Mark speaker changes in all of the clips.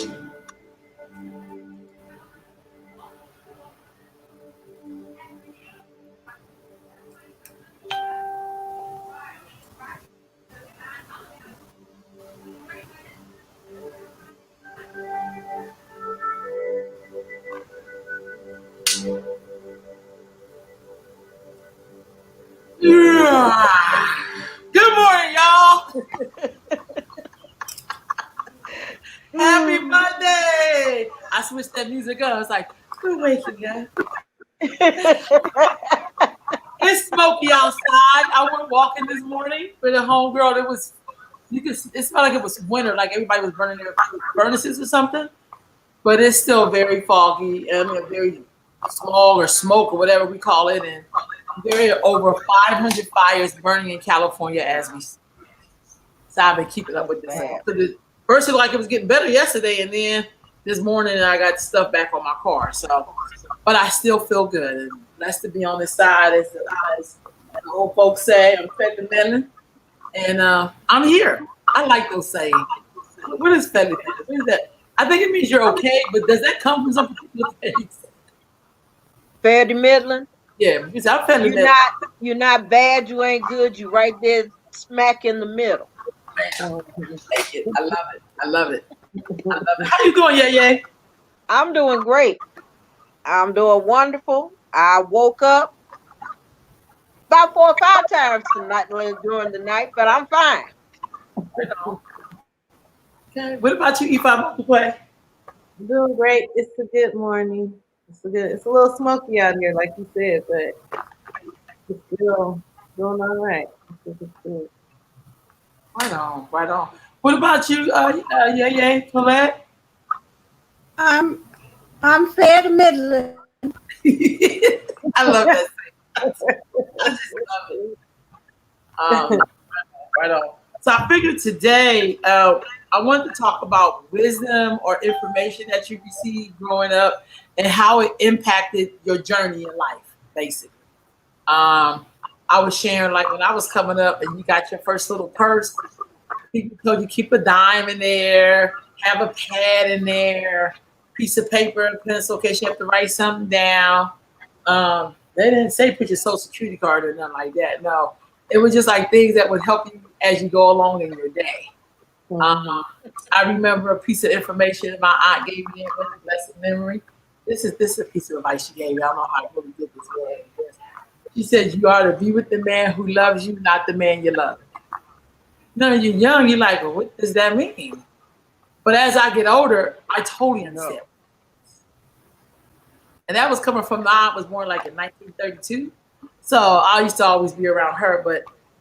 Speaker 1: Good morning, y'all. Happy Monday. I switched that music up. I was like, we're waking up. It's smoky outside. I went walking this morning with a homegirl. It smelled like it was winter, like everybody was burning their furnaces or something. But it's still very foggy. I mean, very smog or smoke or whatever we call it. And there are over 500 fires burning in California as we speak. So I've been keeping up with this. First, it looked like it was getting better yesterday, and then this morning I got stuff back on my car. So, but I still feel good. And blessed to be on this side, as the old folks say. I'm Fetty and I'm here. I like those sayings. What is Fetty? What is that? I think it means you're okay, but does that come from some particular things?
Speaker 2: Fairly Midland?
Speaker 1: Yeah, because I'm Fetty.
Speaker 2: You're not bad, you ain't good, you right there smack in the middle.
Speaker 1: I love it. I love it. How you doing, Yay?
Speaker 2: I'm doing great. I'm doing wonderful. I woke up about 4 or 5 times tonight during the night, but I'm fine.
Speaker 1: Okay. What about you, Ifa Play?
Speaker 3: I'm doing great. It's a good morning. It's a little smoky out here, like you said, but it's still doing all right. It's good.
Speaker 1: Right on. What about you, Yay, Colette?
Speaker 4: I'm Fairly Midland.
Speaker 1: I love that. I just love it. Right on. So I figured today I wanted to talk about wisdom or information that you received growing up and how it impacted your journey in life, basically. I was sharing, like, when I was coming up and you got your first little purse, people told you keep a dime in there, have a pad in there, piece of paper and pencil in case you have to write something down. They didn't say put your social security card or nothing like that. No, it was just like things that would help you as you go along in your day. I remember a piece of information my aunt gave me in blessed memory. This is a piece of advice she gave me. I don't know how I really did this. She said, you ought to be with the man who loves you, not the man you love. No, you're young, you're like, well, what does that mean? But as I get older, I totally understand. And that was coming from my aunt was born like in 1932. So I used to always be around her,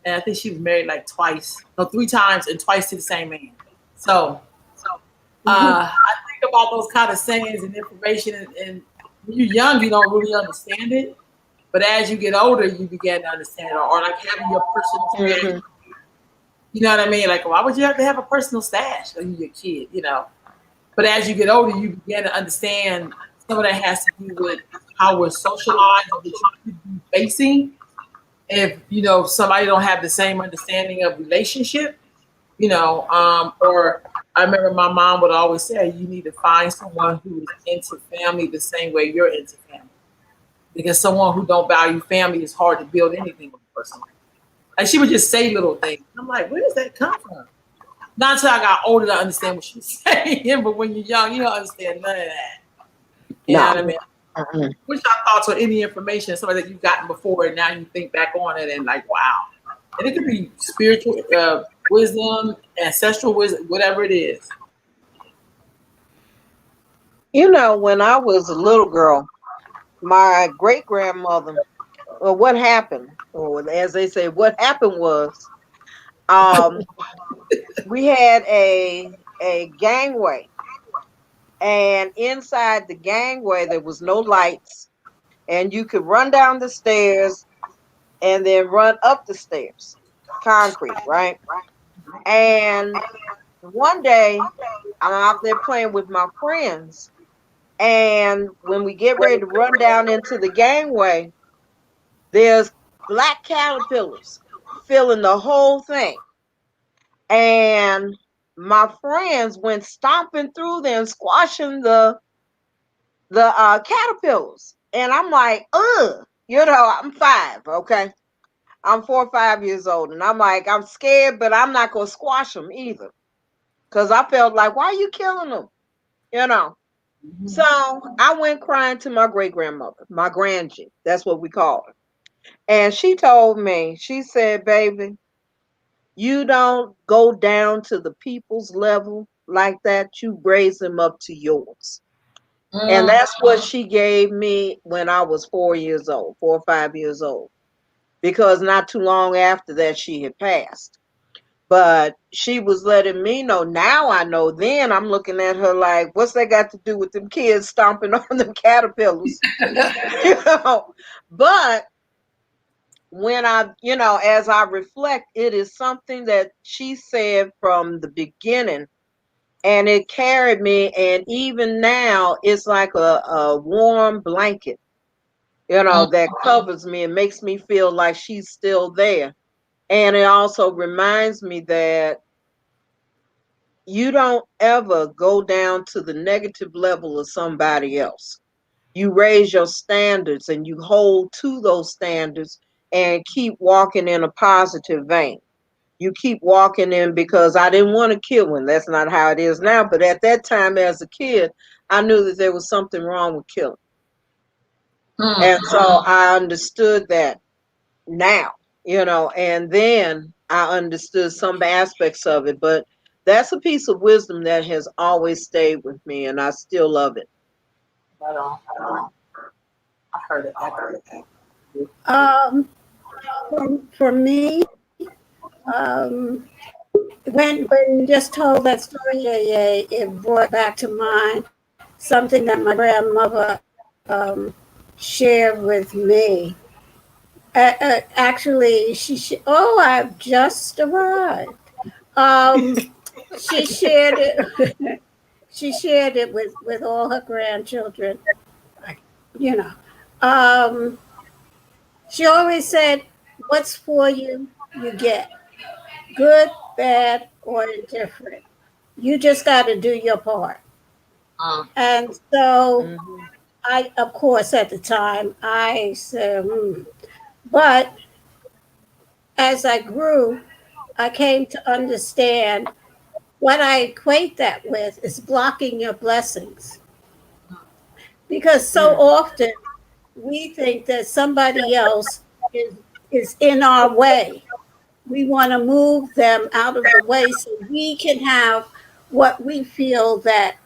Speaker 1: and I think she was married like 3 times and twice to the same man. So I think about those kind of sayings and information, and when you're young, you don't really understand it. But as you get older, you begin to understand it, or like having your personal stash. You know what I mean? Like, why would you have to have a personal stash when you're a kid, you know? But as you get older, you begin to understand some of that has to do with how we're socialized, what you could be facing. If, somebody don't have the same understanding of relationship, or I remember my mom would always say, you need to find someone who is into family the same way you're into family. Because someone who don't value family is hard to build anything with a person. Like, she would just say little things. I'm like, where does that come from? Not until I got older to understand what she was saying. But when you're young, you don't understand none of that. You know what I mean? What's your thoughts on any information, something that you've gotten before, and now you think back on it and like, wow. And it could be spiritual wisdom, ancestral wisdom, whatever it is.
Speaker 2: When I was a little girl, my great-grandmother, well, what happened, or as they say, what happened was, we had a gangway, and inside the gangway there was no lights, and you could run down the stairs and then run up the stairs, concrete, right? And one day I'm out there playing with my friends, and when we get ready to run down into the gangway, there's black caterpillars filling the whole thing. And my friends went stomping through there and squashing the caterpillars. And I'm like, ugh, I'm 5, okay? I'm 4 or 5 years old. And I'm like, I'm scared, but I'm not going to squash them either. Because I felt like, why are you killing them? So I went crying to my great grandmother, my grandjie. That's what we call her. And she told me, she said, baby, you don't go down to the people's level like that. You raise them up to yours. And that's what she gave me when I was 4 years old, 4 or 5 years old, because not too long after that, she had passed. But she was letting me know. Now I know. Then I'm looking at her like, what's that got to do with them kids stomping on them caterpillars? But when as I reflect, it is something that she said from the beginning, and it carried me. And even now, it's like a warm blanket, that covers me and makes me feel like she's still there. And it also reminds me that you don't ever go down to the negative level of somebody else. You raise your standards and you hold to those standards and keep walking in a positive vein. You keep walking in, because I didn't want to kill him. That's not how it is now. But at that time as a kid, I knew that there was something wrong with killing. And so I understood that now, and then I understood some aspects of it. But that's a piece of wisdom that has always stayed with me, and I still love it.
Speaker 1: Right on. I heard it.
Speaker 4: For me, when you just told that story, it brought back to mind something that my grandmother shared with me. Actually, I've just arrived. She shared it. She shared it with all her grandchildren. She always said, "What's for you, you get. Good, bad, or indifferent. You just got to do your part." And so, of course, at the time, I said, But as I grew, I came to understand what I equate that with is blocking your blessings. Because so often we think that somebody else is in our way. We want to move them out of the way so we can have what we feel that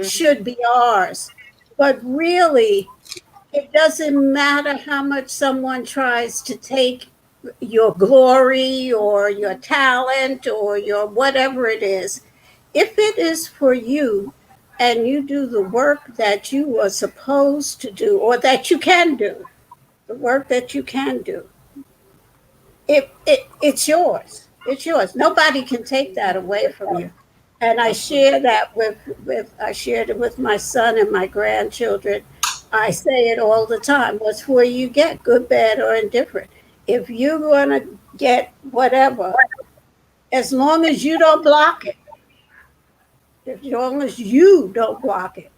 Speaker 4: should be ours. But really, it doesn't matter how much someone tries to take your glory or your talent or your whatever it is. If it is for you and you do the work that you are supposed to do or that you can do, the work that you can do, it's yours. It's yours. Nobody can take that away from you. And I share that I shared it with my son and my grandchildren. I say it all the time. What's for you get, good, bad, or indifferent. If you're going to get whatever, as long as you don't block it, as long as you don't block it,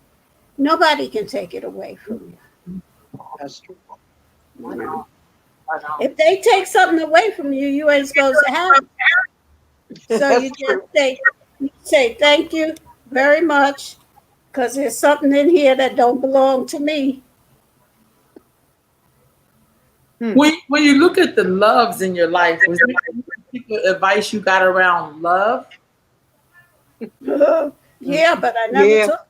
Speaker 4: nobody can take it away from you.
Speaker 2: That's true.
Speaker 4: If they take something away from you, you ain't supposed to have it. So you just say thank you very much, because there's something in here that don't belong to me.
Speaker 1: When you look at the loves in your life, was there any particular advice you got around love?
Speaker 4: Yeah, but I never took.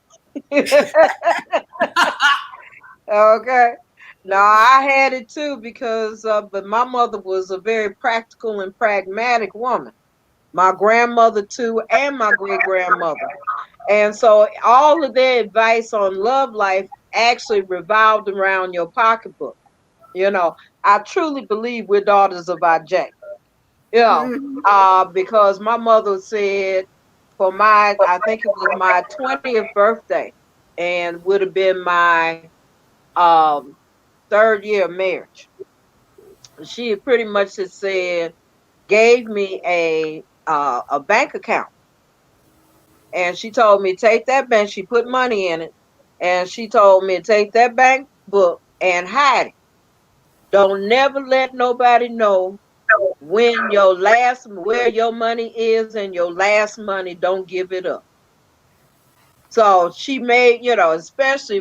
Speaker 2: Okay. No, I had it too because, but my mother was a very practical and pragmatic woman. My grandmother too, and my great grandmother. And so all of their advice on love life actually revolved around your pocketbook. I truly believe we're daughters of our Jack. Because my mother said for I think it was my 20th birthday, and would have been my 3rd year of marriage. She pretty much had said, gave me a bank account And she told me, take that bank. She put money in it. And she told me, take that bank book and hide it. Don't never let nobody know where your money is, and your last money, don't give it up. So she made, especially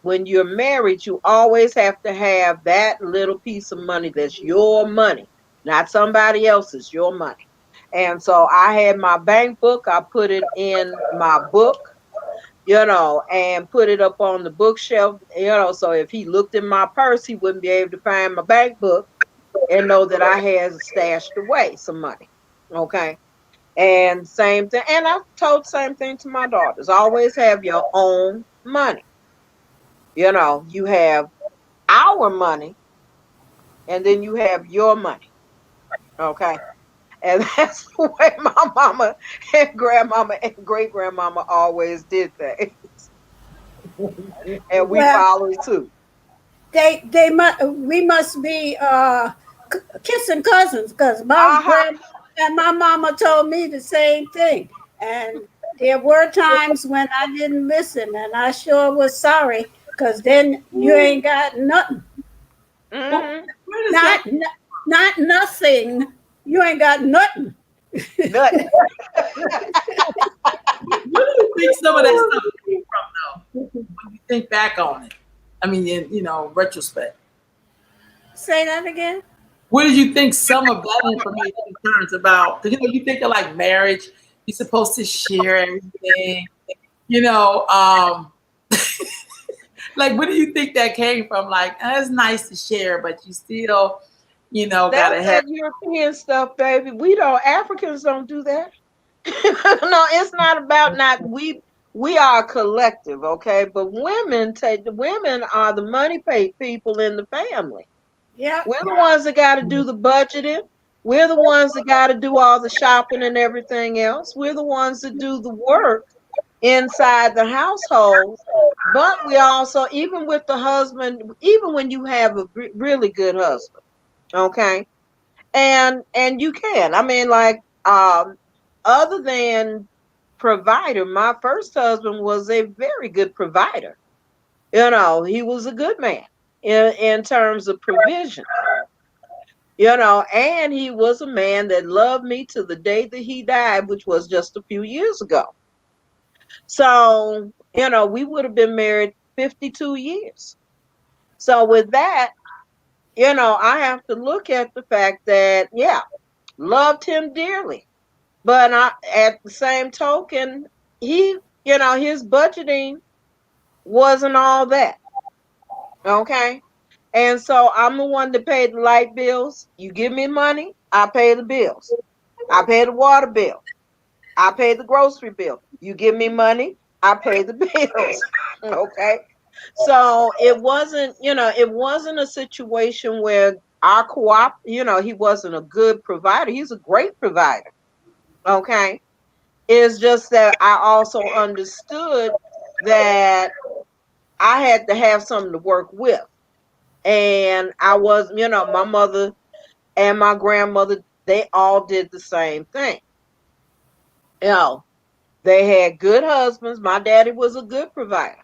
Speaker 2: when you're married, you always have to have that little piece of money that's your money, not somebody else's, your money. And so I had my bank book, I put it in my book, and put it up on the bookshelf, so if he looked in my purse, he wouldn't be able to find my bank book and know that I had stashed away some money. Okay. And same thing, and I've told the same thing to my daughters. Always have your own money. You have our money, and then you have your money. Okay. And that's the way my mama and grandmama and great grandmama always did things. And we follow too.
Speaker 4: We must be kissing cousins, because my grandma and my mama told me the same thing. And there were times when I didn't listen, and I sure was sorry, because then you ain't got nothing.
Speaker 2: Mm-hmm.
Speaker 4: Not nothing. You ain't got nothing.
Speaker 2: Nothing.
Speaker 1: Where do you think some of that stuff came from, though? When you think back on it, I mean, in retrospect.
Speaker 4: Say that again.
Speaker 1: Where did you think some of that information turns about? Because you think of like marriage, you're supposed to share everything. Like, where do you think that came from? Like, it's nice to share, but you still, gotta have
Speaker 2: that European stuff, baby. Africans don't do that. No, it's not about we are a collective, okay? But women are the money people in the family.
Speaker 4: Yeah.
Speaker 2: We're the ones that got to do the budgeting. We're the ones that got to do all the shopping and everything else. We're the ones that do the work inside the household. But we also, even with the husband, even when you have a really good husband, okay, and you can. I mean, like, other than provider, my first husband was a very good provider. He was a good man in terms of provision. And he was a man that loved me to the day that he died, which was just a few years ago. So, we would have been married 52 years. So with that, I have to look at the fact that, loved him dearly. But at the same token, he, his budgeting wasn't all that. Okay. And so I'm the one that paid the light bills. You give me money, I pay the bills. I pay the water bill. I pay the grocery bill. You give me money, I pay the bills. Okay. So it wasn't a situation where our he wasn't a good provider. He's a great provider. Okay. It's just that I also understood that I had to have something to work with. And I was, my mother and my grandmother, they all did the same thing. They had good husbands. My daddy was a good provider.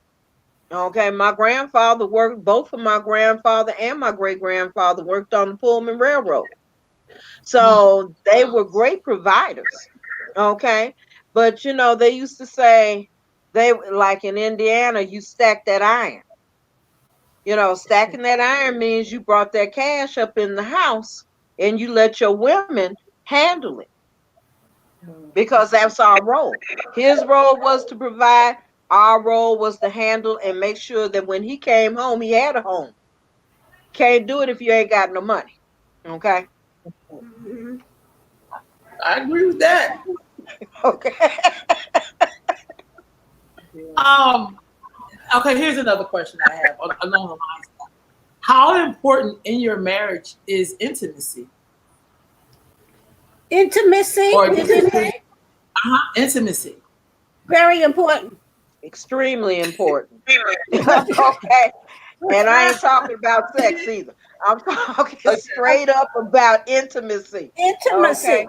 Speaker 2: Okay, my grandfather worked, both of my grandfather and my great-grandfather worked on the Pullman Railroad. So they were great providers. Okay, but they used to say, like in Indiana, you stack that iron. Stacking that iron means you brought that cash up in the house and you let your women handle it, because that's our role. His role was to provide. Our role was to handle and make sure that when he came home, he had a home. Can't do it if you ain't got no money. Okay.
Speaker 4: Mm-hmm.
Speaker 1: I agree with that.
Speaker 2: Okay.
Speaker 1: Okay, here's another question I have along the lines of that. How important in your marriage is intimacy?
Speaker 4: Intimacy?
Speaker 1: Intimacy.
Speaker 4: Very important.
Speaker 2: Extremely important. Okay. And I ain't talking about sex either. I'm talking straight up about intimacy.
Speaker 4: Intimacy.
Speaker 2: Okay?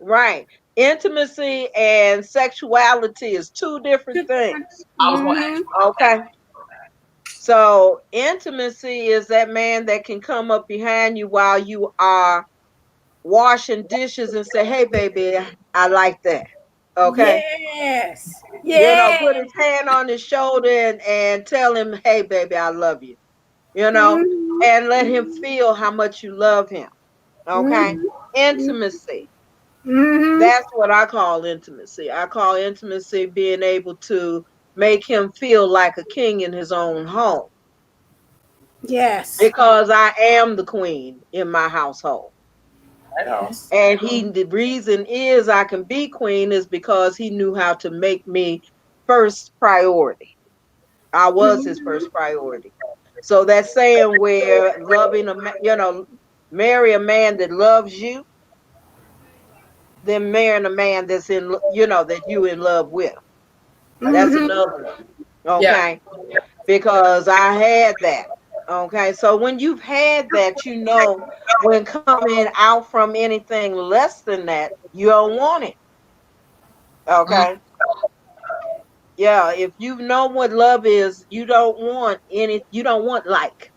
Speaker 2: Right. Intimacy and sexuality is two different things.
Speaker 1: I was going to ask you.
Speaker 2: Okay. So intimacy is that man that can come up behind you while you are washing dishes and say, "Hey, baby, I like that." Okay.
Speaker 4: Yes.
Speaker 2: You know,
Speaker 4: Yeah.
Speaker 2: put his hand on his shoulder and tell him, "Hey, baby, I love you." You know,
Speaker 4: Mhm.
Speaker 2: and let him feel how much you love him. Okay.
Speaker 4: Mhm.
Speaker 2: Intimacy.
Speaker 4: Mhm.
Speaker 2: That's what I call intimacy. I call intimacy being able to make him feel like a king in his own home
Speaker 4: Yes.
Speaker 2: because I am the queen in my household.
Speaker 1: Right on.
Speaker 4: Yes.
Speaker 2: And the reason is I can be queen is because he knew how to make me first priority. I was his
Speaker 4: Mhm.
Speaker 2: first priority. So that saying where loving marry a man that loves you, then marrying a man that's that you in love with. That's
Speaker 4: Mhm.
Speaker 2: another one.
Speaker 1: Yeah.
Speaker 2: Okay. Because I had that. Okay. So when you've had that, when coming out from anything less than that, you don't want it.
Speaker 1: Mm.
Speaker 2: Okay. Yeah. If you know what love is, you don't want like.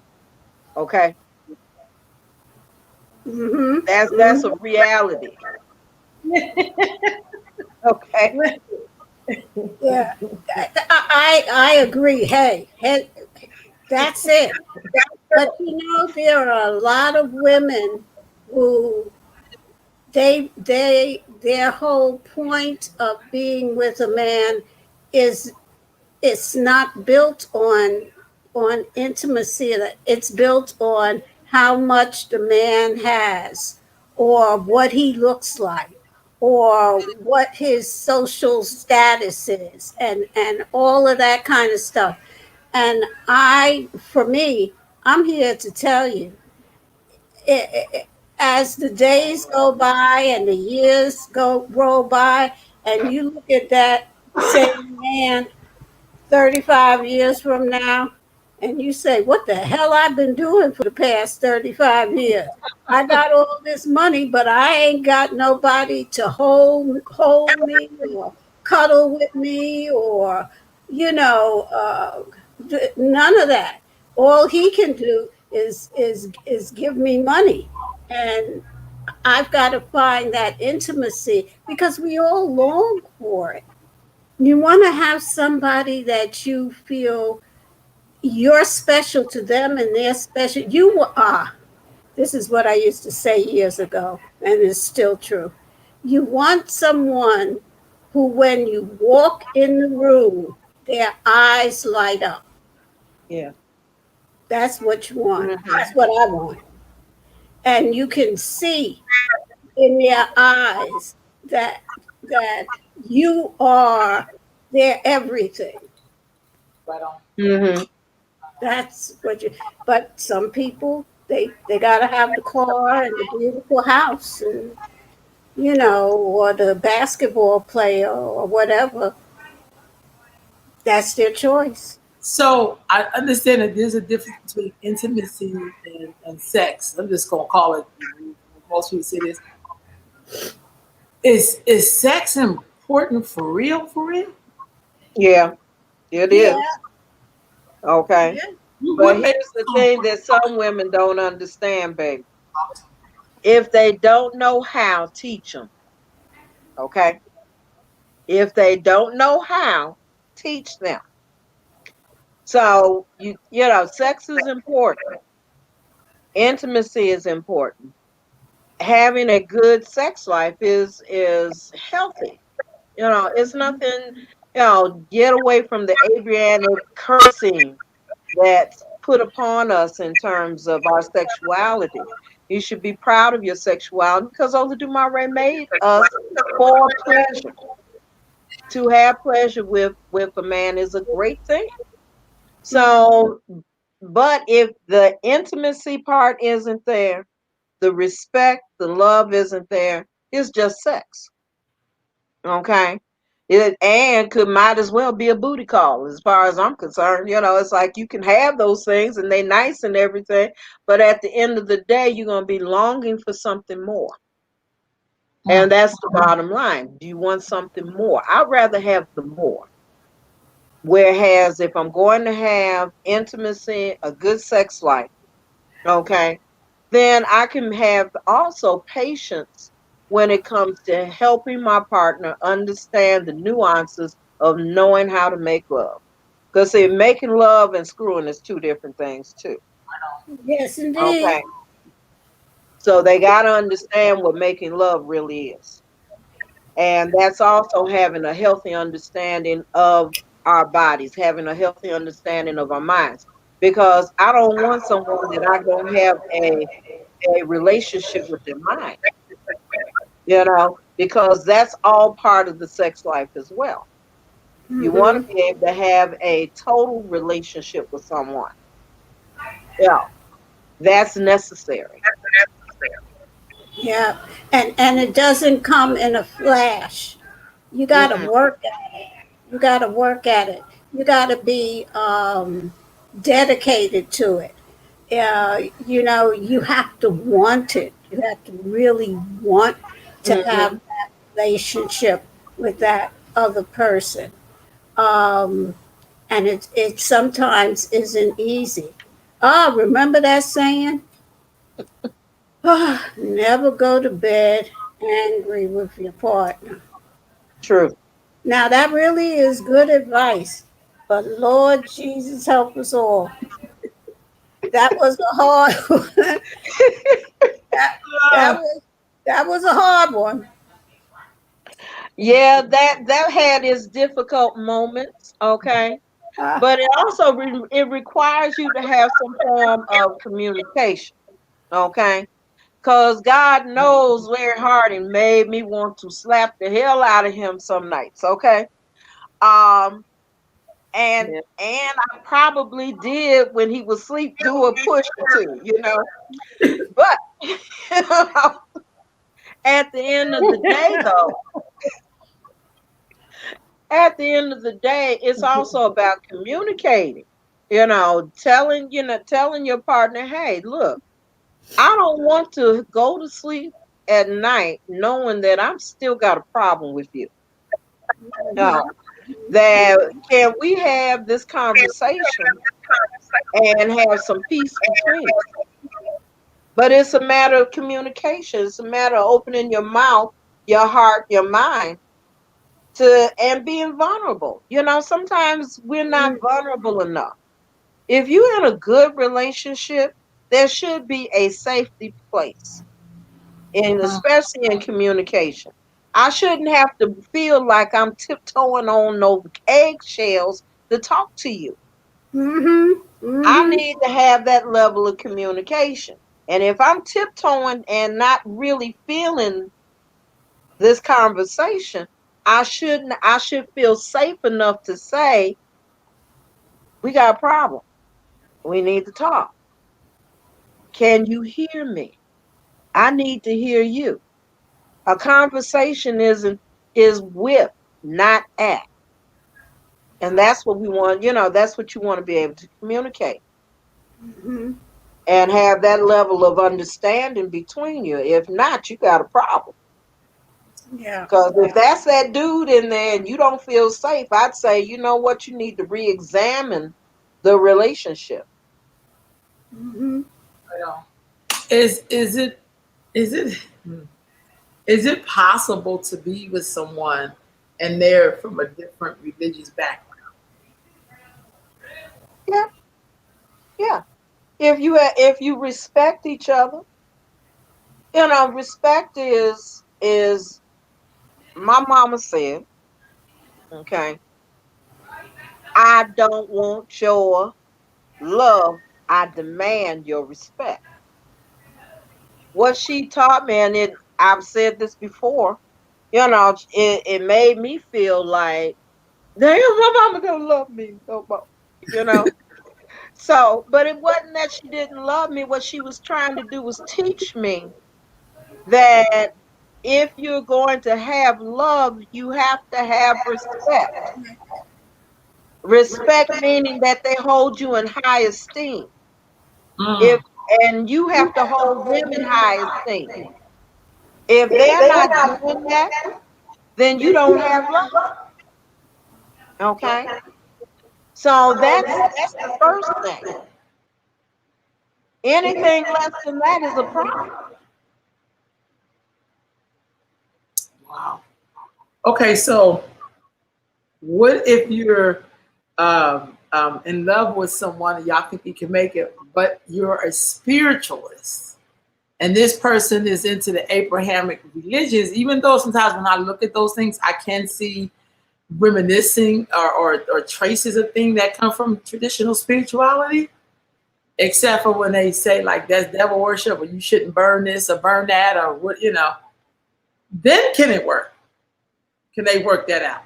Speaker 2: Okay.
Speaker 4: Mhm.
Speaker 2: That's a
Speaker 4: Mhm.
Speaker 2: reality. Okay.
Speaker 4: Yeah. I agree. Hey, that's it. But there are a lot of women who their whole point of being with a man is it's not built on intimacy. It's built on how much the man has, or what he looks like, or what his social status is, and all of that kind of stuff. And for me, I'm here to tell you, as the days go by and the years go roll by, and you look at that same man 35 years from now, and you say, "What the hell I've been doing for the past 35 years? I got all this money, but I ain't got nobody to hold me or cuddle with me, or you know, none of that. All he can do is give me money, and I've got to find that intimacy because we all long for it. You want to have somebody that you feel you're special to them and they're special. You are. This is what I used to say years ago, and it's still true. You want someone who, when you walk in the room, their eyes light up.
Speaker 2: Yeah.
Speaker 4: That's what you want.
Speaker 2: Mhm.
Speaker 4: That's what I want. And you can see in their eyes that you are their everything.
Speaker 1: Right on.
Speaker 2: Mhm.
Speaker 4: That's what you. But some people, they gotta have the car and the beautiful house, and or the basketball player or whatever. That's their choice.
Speaker 1: So I understand that there's a difference between intimacy and sex. I'm just gonna call it. Most people say this. Is sex important for real? For real?
Speaker 2: Yeah, it
Speaker 4: Yeah,
Speaker 2: is. Okay.
Speaker 4: yeah.
Speaker 2: But
Speaker 1: What makes
Speaker 2: here's the thing that some women don't understand, baby. If they don't know how, teach them. Okay. If they don't know how, teach them. So sex is important. Intimacy is important. Having a good sex life is healthy. It's nothing, get away from the Abrahamic cursing that's put upon us in terms of our sexuality. You should be proud of your sexuality because Olodumare made us for pleasure. To have pleasure with a man is a great thing. So, but if the intimacy part isn't there, the respect, the love isn't there, it's just sex. Okay. It and could might as well be a booty call as far as I'm concerned. It's like you can have those things and they nice and everything, but at the end of the day, you're gonna be longing for something more. And that's the bottom line. Do you want something more? I'd rather have the more. Whereas if I'm going to have intimacy, a good sex life, okay, then I can have also patience when it comes to helping my partner understand the nuances of knowing how to make love. Because see, making love and screwing is two different things too.
Speaker 4: Yes, indeed.
Speaker 2: Okay. So they got to understand what making love really is. And that's also having a healthy understanding of our bodies, having a healthy understanding of our minds. Because I don't want someone that I don't have a relationship with their mind, because that's all part of the sex life as well. You want to be able to have a total relationship with someone. Yeah, that's necessary.
Speaker 4: Yeah. And it doesn't come in a flash. You got to
Speaker 2: Mm-mm.
Speaker 4: work at it. You got to work at it. You got to be dedicated to it. You have to want it. You have to really want to have
Speaker 2: Mm-hmm.
Speaker 4: that relationship with that other person. Um, and it sometimes isn't easy. Remember that saying? Never go to bed angry with your partner.
Speaker 2: True.
Speaker 4: Now, that really is good advice, but Lord Jesus help us all. That was a hard one. that, that, was, that was a hard one.
Speaker 2: Yeah, that had its difficult moments, okay?
Speaker 4: Uh,
Speaker 2: But it also it requires you to have some form of communication, okay? Because God knows very hard and made me want to slap the hell out of him some nights, okay? Um, and
Speaker 3: Yeah.
Speaker 2: and I probably did when he was asleep do a push or two. But at the end of the day, though, at the end of the day, it's also about communicating. Telling your partner, hey, look, I don't want to go to sleep at night knowing that I'm still got a problem with you. No, that can we have this conversation and have some peace between us? But it's a matter of communication. It's a matter of opening your mouth, your heart, your mind and being vulnerable. Sometimes we're not vulnerable enough. If you're in a good relationship, there should be a safety place, and especially in communication. I shouldn't have to feel like I'm tiptoeing on those eggshells to talk to you.
Speaker 4: mm-hmm,
Speaker 2: I
Speaker 4: mm-hmm.
Speaker 2: need to have that level of communication. And if I'm tiptoeing and not really feeling this conversation, I should feel safe enough to say, we got a problem. We need to talk. Can you hear me? I need to hear you. A conversation is with, not at. And that's what we want, that's what you want to be able to communicate
Speaker 4: Mm-hmm.
Speaker 2: and have that level of understanding between you. If not, you got a problem.
Speaker 4: Yeah.
Speaker 2: Because if that's that dude in there and you don't feel safe, I'd say, you know what, you need to re-examine the relationship.
Speaker 4: Mm-hmm.
Speaker 1: You know, is it is it possible to be with someone and they're from a different religious background?
Speaker 2: Yeah, yeah. If you respect each other, respect is my mama said, okay, I don't want your love, I demand your respect. What she taught me, and I've said this before, it made me feel like, damn, my mama don't love me no more, you know. So, but it wasn't that she didn't love me. What she was trying to do was teach me that if you're going to have love, you have to have respect. Respect meaning that they hold you in high esteem. If
Speaker 1: Mm,
Speaker 2: and you have to hold them in high esteem. If they're not doing that, then you don't have love. Okay? So that's the first thing. Anything less than that is a problem.
Speaker 1: Wow. Okay, so what if you're in love with someone and y'all think you can make it, but you're a spiritualist and this person is into the Abrahamic religions, even though sometimes when I look at those things, I can see reminiscing or traces of things that come from traditional spirituality, except for when they say like that's devil worship or you shouldn't burn this or burn that or what, then can it work? Can they work that out?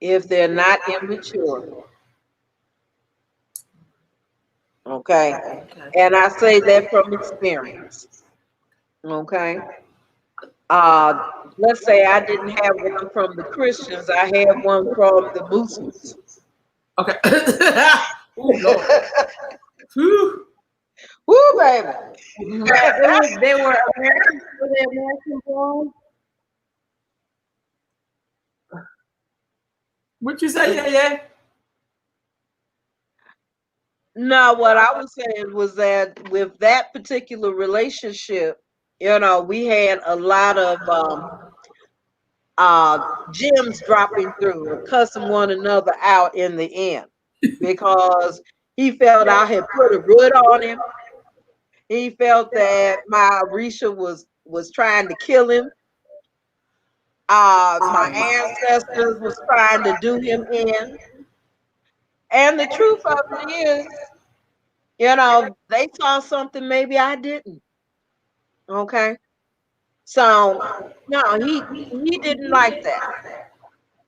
Speaker 2: If they're not immature. Okay. And I say that from experience. Okay. Let's say I didn't have one from the Christians, I had one from the Muslims.
Speaker 1: Okay. Ooh, Lord. Whew.
Speaker 2: Woo, baby.
Speaker 3: They were American. Were they American born?
Speaker 1: What you say? Yeah.
Speaker 2: No, what I was saying was that with that particular relationship, we had a lot of gems dropping through, cussing one another out in the end, because he felt I had put a root on him. He felt that my Arisha was trying to kill him. My ancestors was trying to do him in. And the truth of it is, they saw something maybe I didn't. Okay. So no, he didn't like that.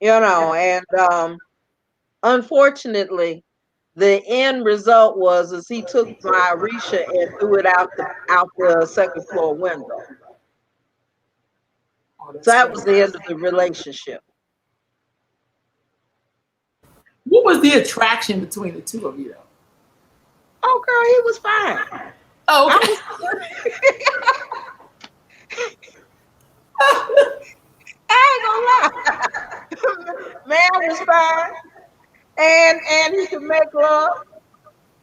Speaker 2: And unfortunately, the end result was he took my Arisha and threw it out the second floor window. So that was the end of the relationship.
Speaker 1: What was the attraction between the two of you, though?
Speaker 2: Oh, girl, he was fine.
Speaker 1: Oh, okay.
Speaker 2: I ain't gonna lie. Man was fine. And he could make love.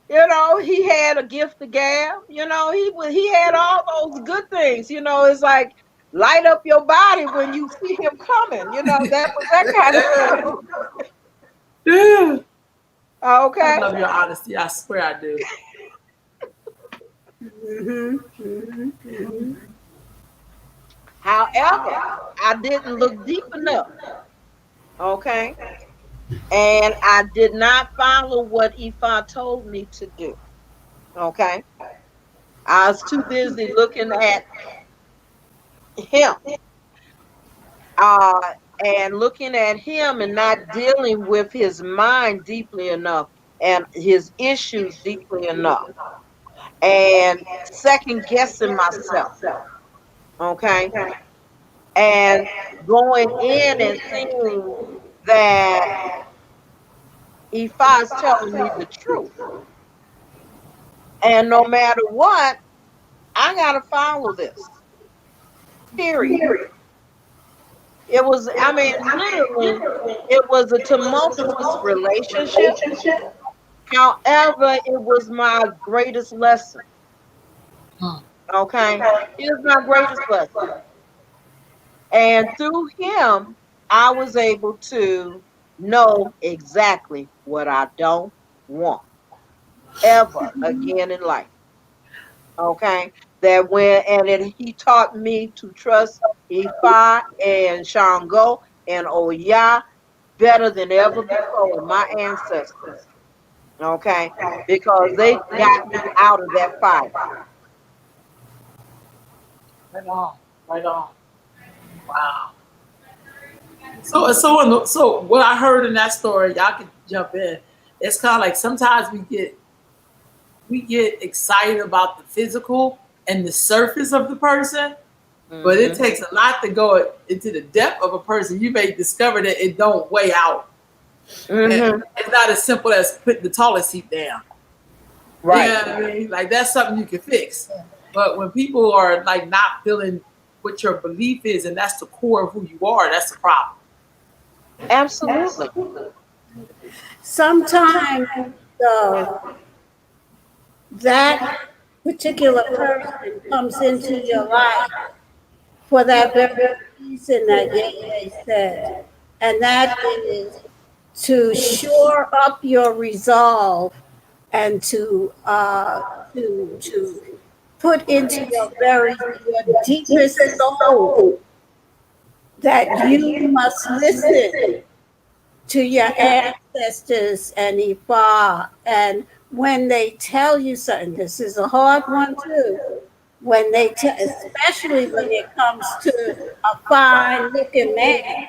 Speaker 2: He had a gift of gab. He had all those good things. It's like light up your body when you see him coming. That was that kind of thing.
Speaker 1: Yeah.
Speaker 2: Okay.
Speaker 1: I love your honesty. I swear I do.
Speaker 2: However, I didn't look deep enough. Okay. And I did not follow what Ifa told me to do. Okay. I was too busy looking at him. And looking at him and not dealing with his mind deeply enough and his issues deeply enough. And second guessing myself. Okay. And going in and seeing that Ifa is telling me the truth. And no matter what, I gotta follow this. Period. It was, literally, it was a tumultuous relationship. However, it was my greatest lesson. Okay? It was my greatest lesson. And through him, I was able to know exactly what I don't want ever again in life. Okay? He taught me to trust Ifa and Shango and Oya better than ever before, my ancestors. Okay? Because they got me out of that fire.
Speaker 1: Right on. Wow. So what I heard in that story, y'all can jump in. It's kind of like sometimes we get excited about the physical and the surface of the person, but it takes a lot to go into the depth of a person. You may discover that it don't weigh out. And it's not as simple as putting the toilet seat down.
Speaker 2: Right.
Speaker 1: You know what I mean? Like that's something you can fix. But when people are like not feeling what your belief is, and that's the core of who you are, that's the problem.
Speaker 2: Absolutely.
Speaker 4: Sometimes, though, that particular person comes into your life for that very reason that Ye said, and that is to shore up your resolve and to put into your deepest soul that you must listen to your ancestors and Ifa. And when they tell you something, this is a hard one too. When they especially when it comes to a fine looking man,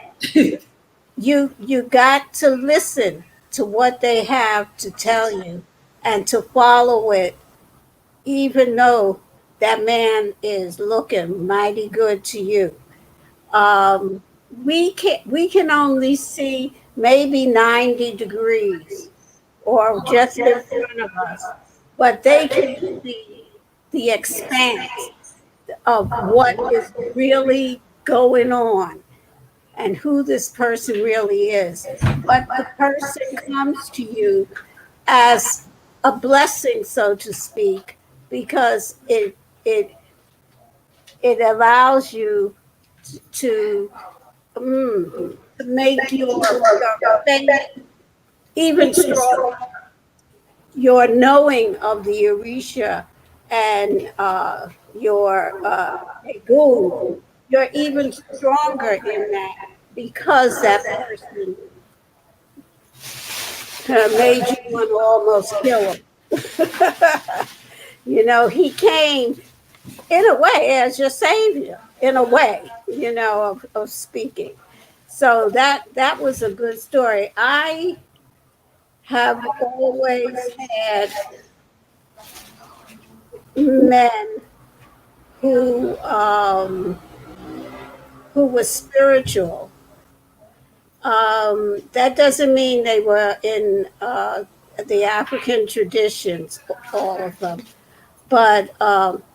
Speaker 4: you got to listen to what they have to tell you and to follow it, even though that man is looking mighty good to you. um, we can only see maybe 90 degrees or just in front of us, but they can see the expanse of what is really going on and who this person really is. But the person comes to you as a blessing, so to speak, because it it allows you to to make your faith even stronger, your knowing of the Orisha and your Egun, you're even stronger in that because that person made you want to almost kill him. He came in a way as your savior, in a way, of speaking. So that was a good story. I have always had men who who were spiritual. That doesn't mean they were in the African traditions, all of them, but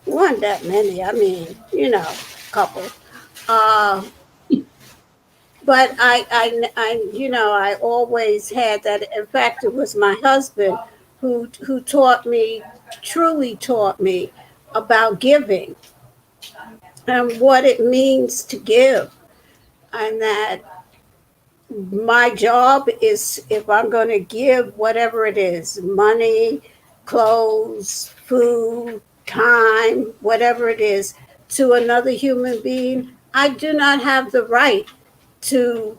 Speaker 4: weren't that many. I mean, a couple. Uh, but I always had that. In fact, it was my husband who taught me, truly taught me about giving and what it means to give, and that my job is, if I'm going to give whatever it is, money, clothes, food, time, whatever it is, to another human being, I do not have the right to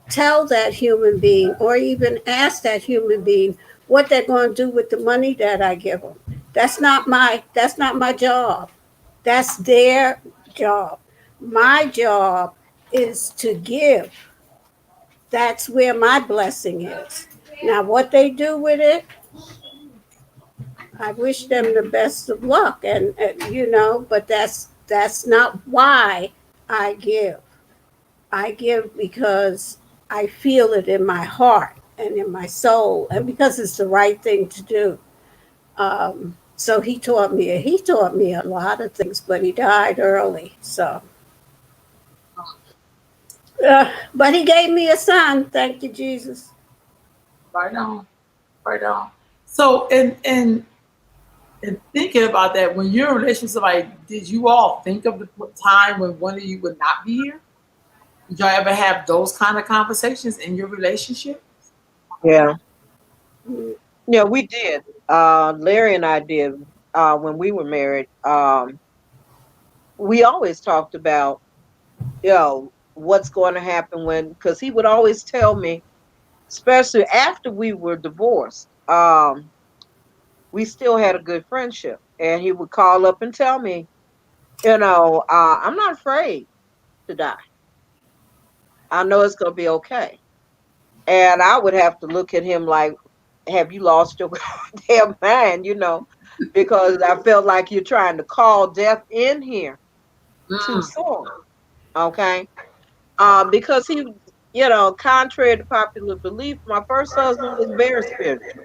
Speaker 4: tell that human being or even ask that human being what they're going to do with the money that I give them. That's not my job. That's their job. My job is to give. That's where my blessing is. Now, what they do with it, I wish them the best of luck, but that's not why I give. I give because I feel it in my heart and in my soul, and because it's the right thing to do. So he taught me a lot of things, but he died early. So, but he gave me a son. Thank you, Jesus.
Speaker 1: Right on, right on. So, and thinking about that, when you're in a relationship with somebody, did you all think of the time when one of you would not be here? Did y'all ever have those kind of conversations in your relationship?
Speaker 2: Yeah. Yeah, we did. Larry and I did when we were married. We always talked about, what's going to happen because he would always tell me, especially after we were divorced, we still had a good friendship. And he would call up and tell me, I'm not afraid to die. I know it's going to be okay. And I would have to look at him like, have you lost your damn mind, because I felt like you're trying to call death in here too soon. Okay. Because he, contrary to popular belief, my first husband was very spiritual.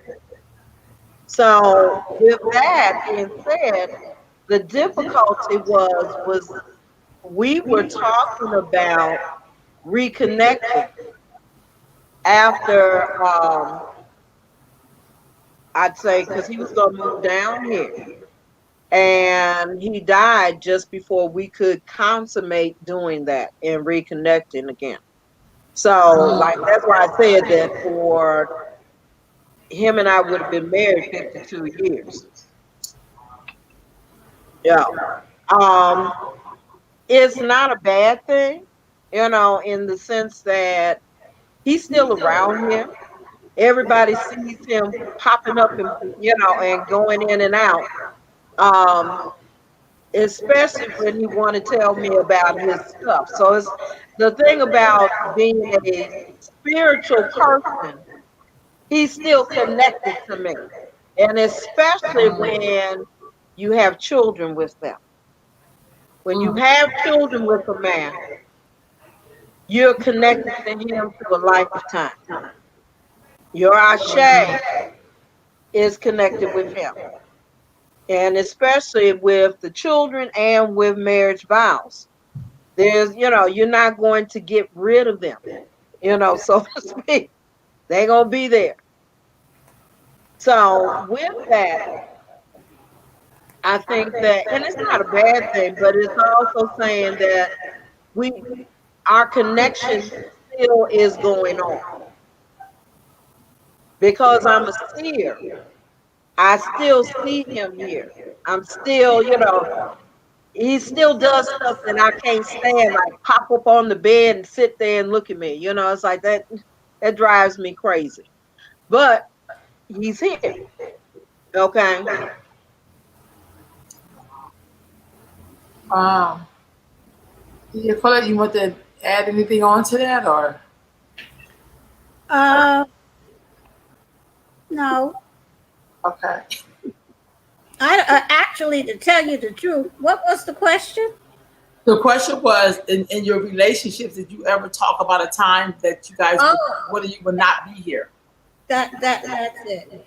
Speaker 2: So with that being said, The difficulty was we were talking about reconnecting after I'd say because he was gonna move down here. And he died just before we could consummate doing that and reconnecting again. So, like, that's why I said that for him and I would have been married 52 years. Yeah. Um, it's not a bad thing, in the sense that he's still around here. Everybody sees him popping up and going in and out. Especially when he want to tell me about his stuff. So it's the thing about being a spiritual person, he's still connected to me. And especially when you have children with them. When you have children with a man, you're connected to him to a lifetime. Your Ashe is connected with him. And especially with the children and with marriage vows. There's, you're not going to get rid of them, so to speak. They're going to be there. So with that, I think that, and it's not a bad thing, but it's also saying that our connection still is going on. Because I'm a seer, I still see him here. I'm still, he still does stuff that I can't stand, like pop up on the bed and sit there and look at me. It's like that drives me crazy. But he's here. Okay.
Speaker 1: Yeah, Paulette, you want to add anything on to that, or?
Speaker 4: No.
Speaker 1: Okay.
Speaker 4: Actually, to tell you the truth, what was the question?
Speaker 1: The question was, in your relationships, did you ever talk about a time that you guys would not be here?
Speaker 4: That's it.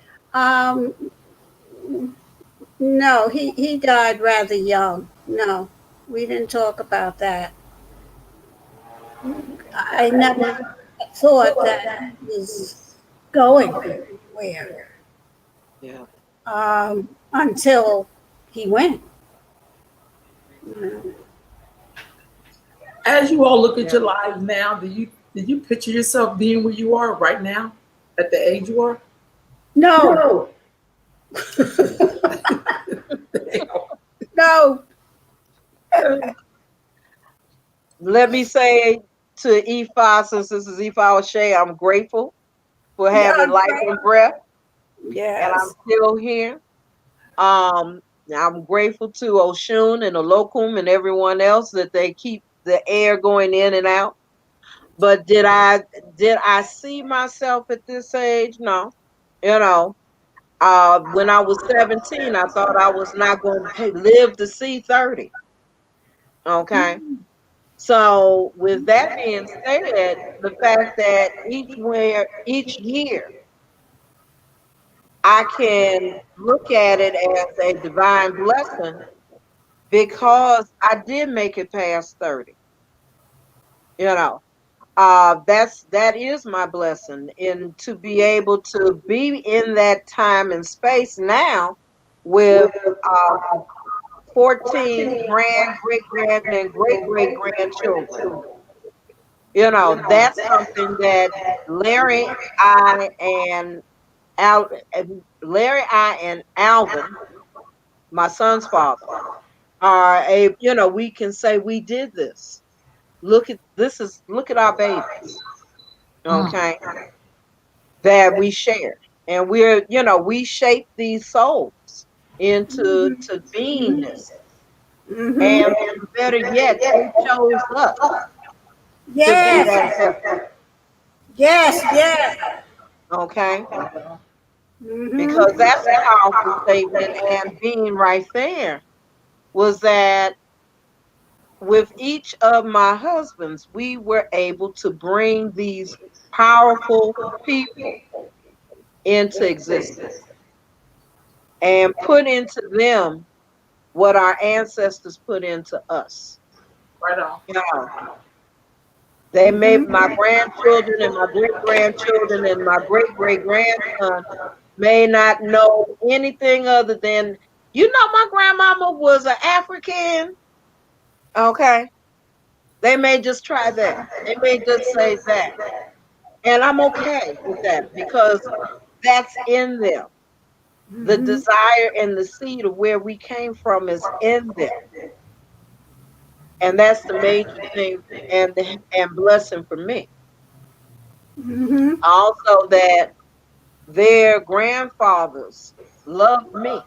Speaker 4: No, he died rather young. No, we didn't talk about that. I never thought that was going anywhere.
Speaker 2: Yeah.
Speaker 4: Until he went.
Speaker 1: As you all look at your lives now, did you picture yourself being where you are right now, at the age you are?
Speaker 4: No. No.
Speaker 2: Let me say to Ifa, since this is Ifa O'Shea, I'm grateful for having life and breath.
Speaker 4: Yes.
Speaker 2: And I'm still here. I'm grateful to Oshun and Olokum and everyone else that they keep the air going in and out. But did I see myself at this age? No. When I was 17, I thought I was not going to live to see 30. Okay. So with that being said, the fact that each year I can look at it as a divine blessing because I did make it past 30. That is my blessing, and to be able to be in that time and space now with 14 great and great grandchildren. That's something that Larry, I, and Alvin, my son's father, are we can say we did this. Look at our babies, okay, that we shared. And we shape these souls into beingness. And better yet, they chose us to be that.
Speaker 4: Yes.
Speaker 2: Okay. Because that's a powerful statement. And being right there was that with each of my husbands, we were able to bring these powerful people into existence and put into them what our ancestors put into us.
Speaker 1: Right on.
Speaker 2: Yeah. They made my grandchildren and my great grandchildren and my great great grandson may not know anything other than, my grandmama was an African. Okay. They may just try that. They may just say that. And I'm okay with that because that's in them. The desire and the seed of where we came from is in them. And that's the major thing and blessing for me. Also that their grandfathers loved me.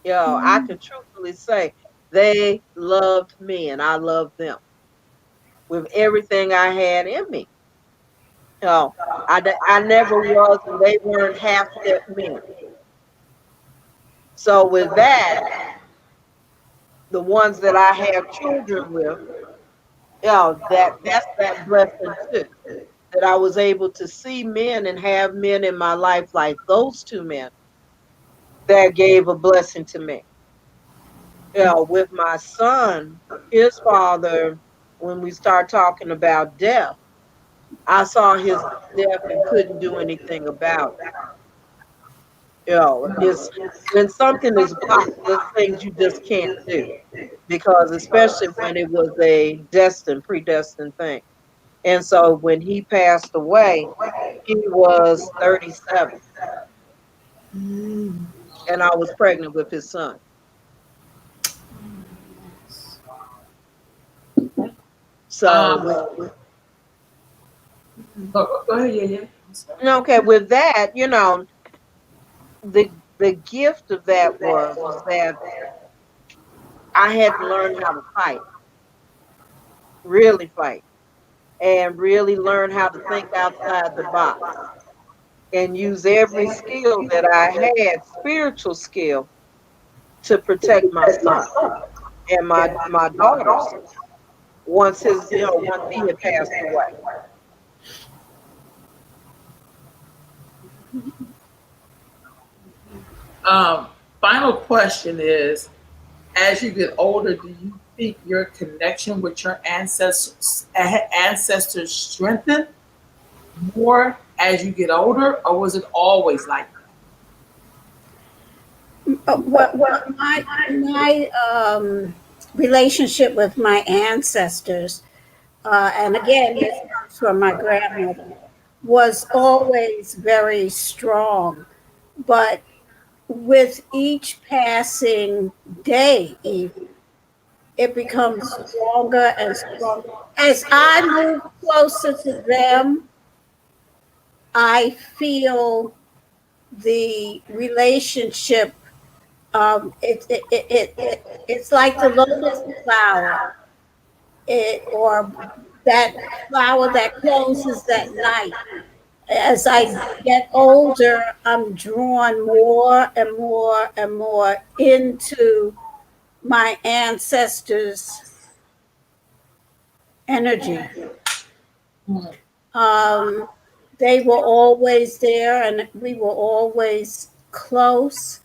Speaker 2: I can truthfully say they loved me and I loved them with everything I had in me. I never was and they weren't half-step men. So with that, the ones that I have children with, that's that blessing too. That I was able to see men and have men in my life like those two men that gave a blessing to me. With my son, his father, when we start talking about death, I saw his death and couldn't do anything about it. It's when something is blocked, there's things you just can't do because especially when it was a predestined thing. And so when he passed away, he was 37 and I was pregnant with his son. So
Speaker 1: Go ahead, yeah.
Speaker 2: okay, with that, the gift of that was that I had to learn how to fight, really fight, and really learn how to think outside the box and use every skill that I had, spiritual skill, to protect my son and my daughters once he had passed away.
Speaker 1: Final question is, as you get older, do you think your connection with your ancestors strengthen more as you get older, or was it always like that?
Speaker 4: Well, my relationship with my ancestors, and again, this comes from my grandmother, was always very strong. But with each passing day, even, it becomes stronger and stronger. As I move closer to them, I feel the relationship. It's like the lotus flower, or that flower that closes at night. As I get older, I'm drawn more and more and more into my ancestors' energy. They were always there and we were always close,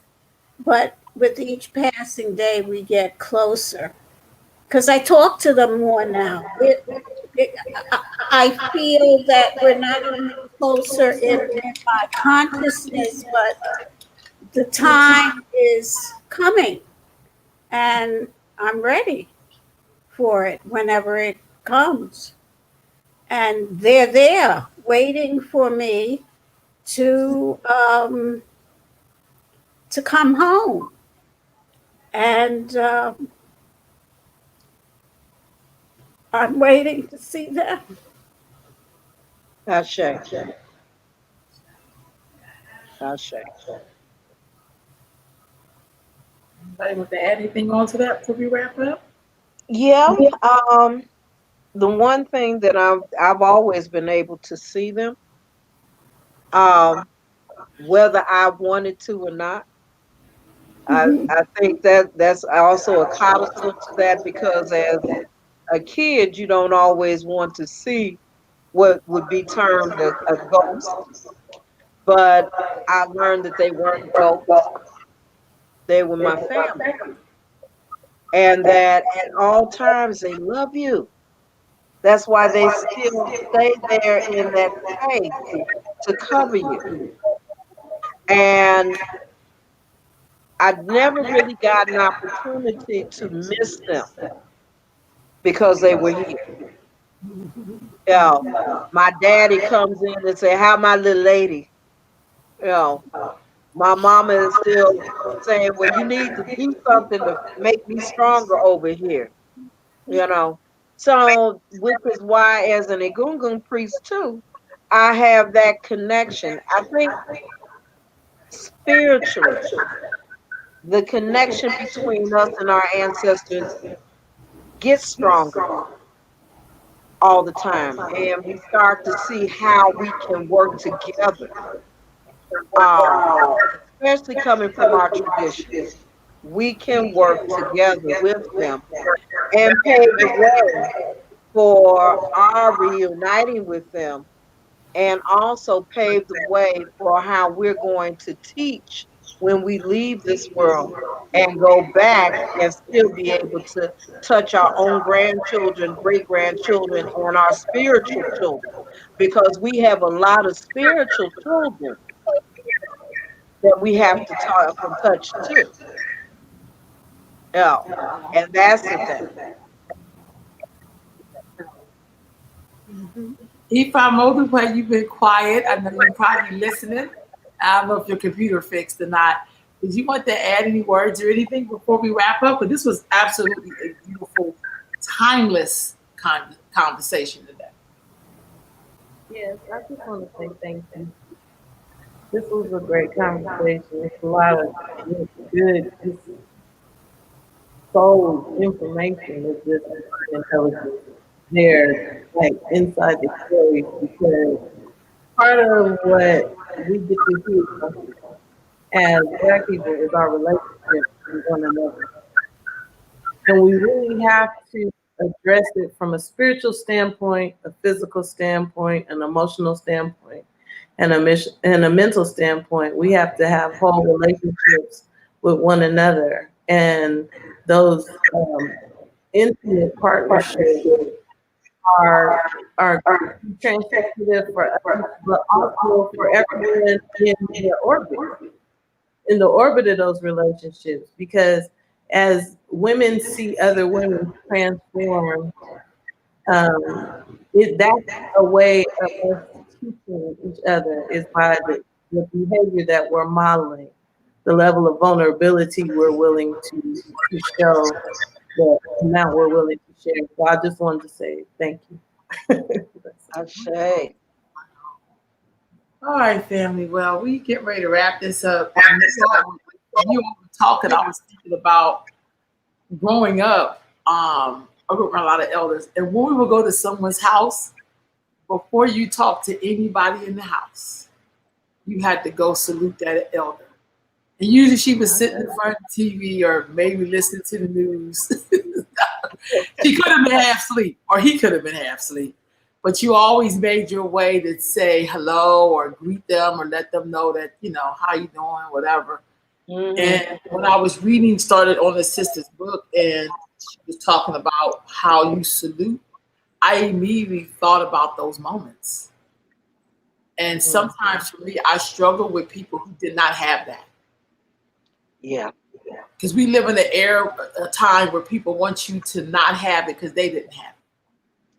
Speaker 4: but with each passing day, we get closer. Because I talk to them more now. I feel that we're not only closer in my consciousness, but the time is coming and I'm ready for it whenever it comes. And they're there waiting for me to come home. And I'm waiting to see them.
Speaker 2: Ashe. Ashe.
Speaker 1: Anybody want to add anything on to that before we wrap up?
Speaker 2: Yeah. The one thing that I've always been able to see them, whether I wanted to or not. I think that's also a codicil to that because as a kid, you don't always want to see what would be termed a ghost. But I learned that they weren't ghosts. They were my family. And that at all times they love you. That's why they still stay there in that faith to cover you. And I've never really got an opportunity to miss them because they were here. You know, my daddy comes in and say, "How my little lady?" You know, my mama is still saying, "Well, you need to do something to make me stronger over here." You know, so which is why, as an Egungun priest too, I have that connection. I think spiritually, the connection between us and our ancestors gets stronger all the time, and we start to see how we can work together, especially coming from our traditions. We can work together with them and pave the way for our reuniting with them, and also pave the way for how we're going to teach when we leave this world and go back and still be able to touch our own grandchildren, great grandchildren, and our spiritual children, because we have a lot of spiritual children that we have to talk and touch too. Yeah, and that's the thing.
Speaker 1: Ifa Modupe, you've been quiet. I know you're probably listening. I don't know if your computer fixed or not. Did you want to add any words or anything before we wrap up? But this was absolutely a beautiful, timeless conversation today.
Speaker 3: Yes, I just want to say thank you. This was a great conversation. It's a lot of good, just soul information is just intelligence there, like inside the story, because part of what we get to hear as Black people is our relationship with one another. And we really have to address it from a spiritual standpoint, a physical standpoint, an emotional standpoint, and a mental standpoint. We have to have whole relationships with one another. And those intimate partnerships are transformative for us, but also for everyone in the orbit of those relationships. Because as women see other women transform, that's a way of us teaching each other, is by the behavior that we're modeling, the level of vulnerability we're willing to show, the amount we're willing to share. So I just wanted to say thank you.
Speaker 2: I say.
Speaker 1: All right, family. Well, we get ready to wrap this up. And you were talking, I was thinking about growing up. I grew up around a lot of elders, and when we would go to someone's house, before you talk to anybody in the house, you had to go salute that elder. And usually she was sitting in front of the TV or maybe listening to the news. She could have been half asleep, or he could have been half asleep. But you always made your way to say hello or greet them or let them know that, how you doing, whatever. Mm-hmm. And when I was started on the sister's book, and she was talking about how you salute, I immediately thought about those moments. And sometimes for me, I struggle with people who did not have that.
Speaker 2: Yeah.
Speaker 1: Because we live in a time where people want you to not have it because they didn't have it.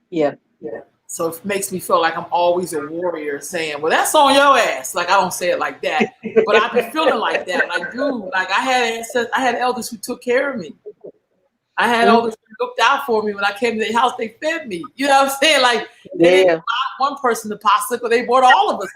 Speaker 2: Yeah.
Speaker 1: Yeah. So it makes me feel like I'm always a warrior saying, well, that's on your ass. Like, I don't say it like that, but I've been feeling like that. Like, dude, like I had elders who took care of me. I had elders who looked out for me when I came to their house. They fed me. You know what I'm saying? Like, they didn't buy one person the pasta, but they bought all of us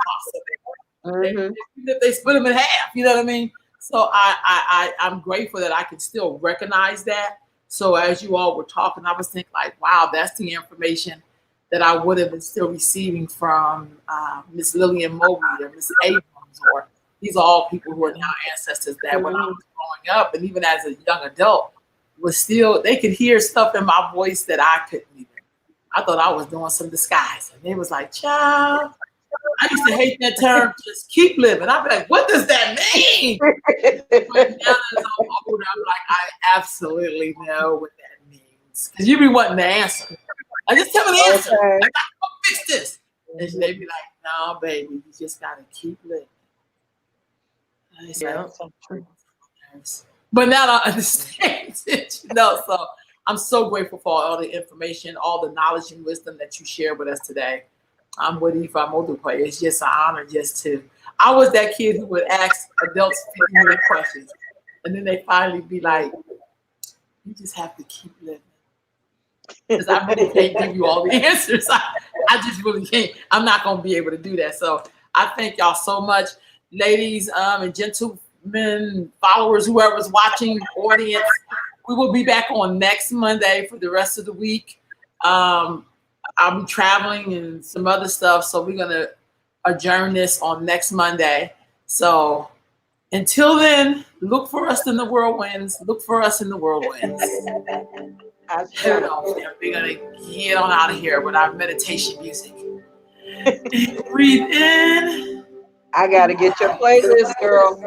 Speaker 1: pasta. They split them in half. You know what I mean? So I'm grateful that I can still recognize that. So as you all were talking, I was thinking like, wow, that's the information that I would have been still receiving from Miss Lillian Mobley or Miss Abrams, or these are all people who are now ancestors that when I was growing up, and even as a young adult, they could hear stuff in my voice that I couldn't even. I thought I was doing some disguise. And they was like, child, I used to hate that term, just keep living. I'd be like, what does that mean? But now that I'm older, I'm like, I absolutely know what that means. Because you be wanting the answer. I just tell me the answer.
Speaker 2: Okay.
Speaker 1: I gotta go fix this. And they be like, no, baby, you just gotta keep living. It's
Speaker 3: Yeah.
Speaker 1: like, but now I understand it, so I'm so grateful for all the information, all the knowledge and wisdom that you share with us today. I'm with Ifa Modupe. It's just an honor I was that kid who would ask adults 50 questions. And then they finally be like, you just have to keep living. Because I really can't give you all the answers. I just really can't. I'm not going to be able to do that. So I thank y'all so much, ladies and gentlemen, followers, whoever's watching, audience. We will be back on next Monday for the rest of the week. I'll be traveling and some other stuff. So we're going to adjourn this on next Monday. So until then, look for us in the whirlwinds. Look for us in the whirlwinds. We're going to get on out of here with our meditation music. Breathe in.
Speaker 2: I got to get your playlist, girl.